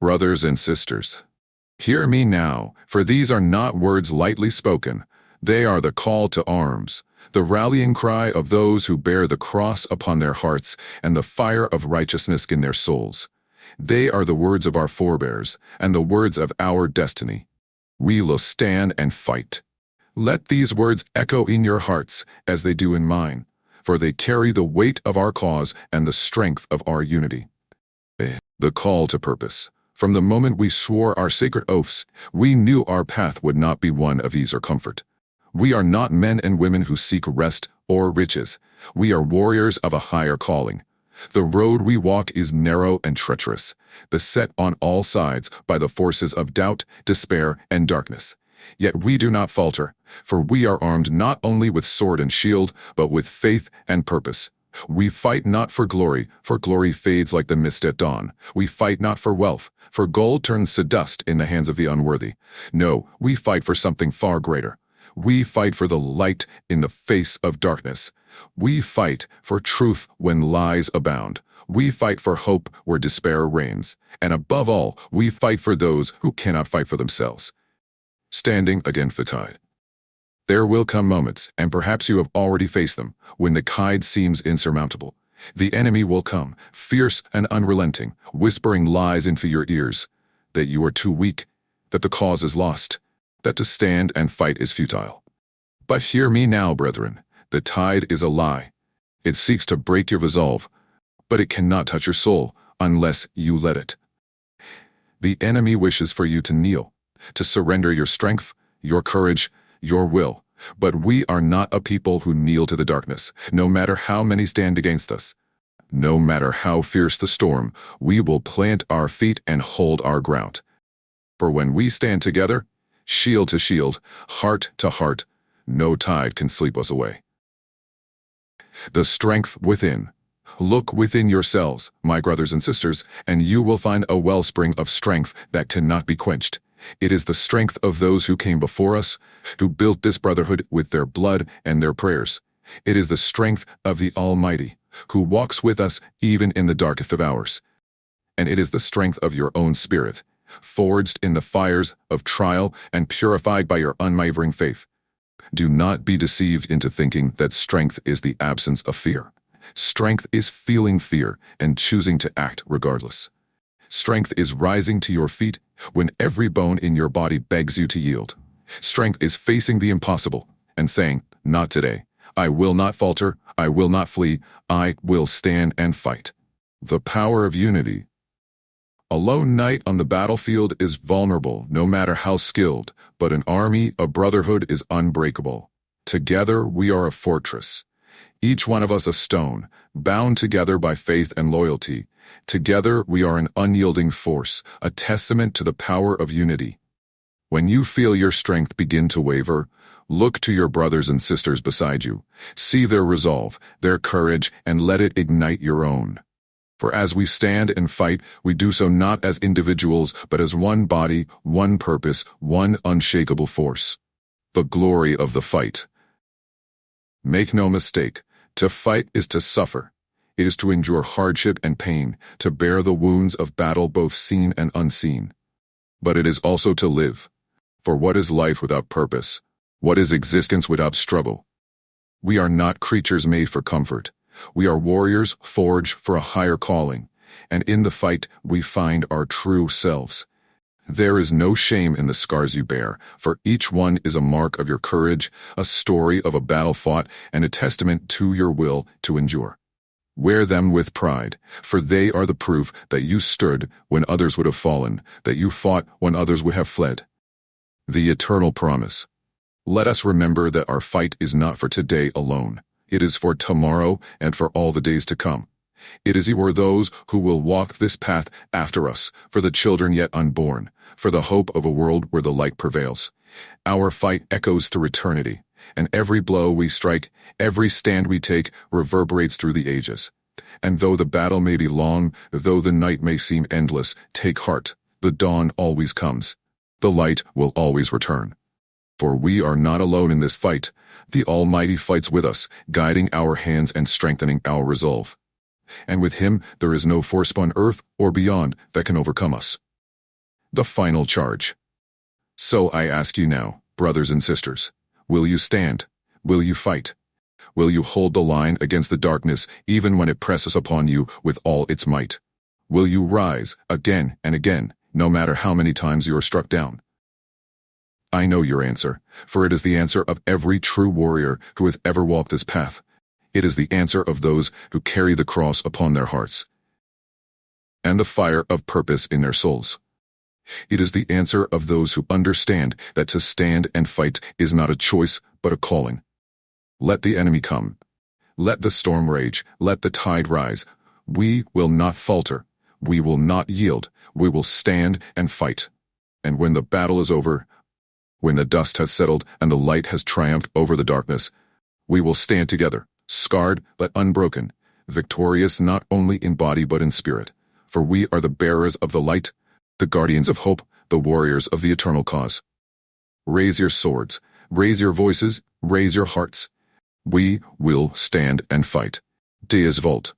Brothers and sisters, hear me now, for these are not words lightly spoken. They are the call to arms, the rallying cry of those who bear the cross upon their hearts and the fire of righteousness in their souls. They are the words of our forebears and the words of our destiny. We will stand and fight. Let these words echo in your hearts as they do in mine, for they carry the weight of our cause and the strength of our unity. The call to purpose. From the moment we swore our sacred oaths, we knew our path would not be one of ease or comfort. We are not men and women who seek rest or riches. We are warriors of a higher calling. The road we walk is narrow and treacherous, beset on all sides by the forces of doubt, despair, and darkness. Yet we do not falter, for we are armed not only with sword and shield, but with faith and purpose. We fight not for glory fades like the mist at dawn. We fight not for wealth, for gold turns to dust in the hands of the unworthy. No, we fight for something far greater. We fight for the light in the face of darkness. We fight for truth when lies abound. We fight for hope where despair reigns. And above all, we fight for those who cannot fight for themselves. Standing against the tide. There will come moments, and perhaps you have already faced them, when the tide seems insurmountable. The enemy will come, fierce and unrelenting, whispering lies into your ears, that you are too weak, that the cause is lost, that to stand and fight is futile. But hear me now, brethren, the tide is a lie. It seeks to break your resolve, but it cannot touch your soul unless you let it. The enemy wishes for you to kneel, to surrender your strength, your courage, your will. But we are not a people who kneel to the darkness, no matter how many stand against us. No matter how fierce the storm, we will plant our feet and hold our ground. For when we stand together, shield to shield, heart to heart, no tide can sweep us away. The strength within. Look within yourselves, my brothers and sisters, and you will find a wellspring of strength that cannot be quenched. It is the strength of those who came before us, who built this brotherhood with their blood and their prayers. It is the strength of the Almighty, who walks with us even in the darkest of hours. And it is the strength of your own spirit, forged in the fires of trial and purified by your unwavering faith. Do not be deceived into thinking that strength is the absence of fear. Strength is feeling fear and choosing to act regardless. Strength is rising to your feet when every bone in your body begs you to yield. Strength is facing the impossible and saying, not today. I will not falter. I will not flee. I will stand and fight. The power of unity. A lone knight on the battlefield is vulnerable, no matter how skilled, but an army, a brotherhood, is unbreakable. Together we are a fortress. Each one of us a stone, bound together by faith and loyalty. Together we are an unyielding force, a testament to the power of unity. When you feel your strength begin to waver, look to your brothers and sisters beside you. See their resolve, their courage, and let it ignite your own. For as we stand and fight, we do so not as individuals, but as one body, one purpose, one unshakable force. The glory of the fight. Make no mistake, to fight is to suffer. It is to endure hardship and pain, to bear the wounds of battle both seen and unseen. But it is also to live. For what is life without purpose? What is existence without struggle? We are not creatures made for comfort. We are warriors forged for a higher calling, and in the fight we find our true selves. There is no shame in the scars you bear, for each one is a mark of your courage, a story of a battle fought, and a testament to your will to endure. Wear them with pride, for they are the proof that you stood when others would have fallen, that you fought when others would have fled. The eternal promise. Let us remember that our fight is not for today alone. It is for tomorrow and for all the days to come. It is for those who will walk this path after us, for the children yet unborn, for the hope of a world where the light prevails. Our fight echoes through eternity, and every blow we strike, every stand we take, reverberates through the ages. And though the battle may be long, though the night may seem endless, take heart, the dawn always comes. The light will always return. For we are not alone in this fight. The Almighty fights with us, guiding our hands and strengthening our resolve. And with Him there is no force on earth or beyond that can overcome us. the final charge. So I ask you now, brothers and sisters, will you stand? Will you fight? Will you hold the line against the darkness even when it presses upon you with all its might? Will you rise again and again, no matter how many times you are struck down? I know your answer, for it is the answer of every true warrior who has ever walked this path. It is the answer of those who carry the cross upon their hearts and the fire of purpose in their souls. It is the answer of those who understand that to stand and fight is not a choice but a calling. Let the enemy come. Let the storm rage. Let the tide rise. We will not falter. We will not yield. We will stand and fight. And when the battle is over, when the dust has settled and the light has triumphed over the darkness, we will stand together, scarred but unbroken, victorious not only in body but in spirit. For we are the bearers of the light, the guardians of hope, the warriors of the eternal cause. Raise your swords, raise your voices, raise your hearts. We will stand and fight. Deus Vult.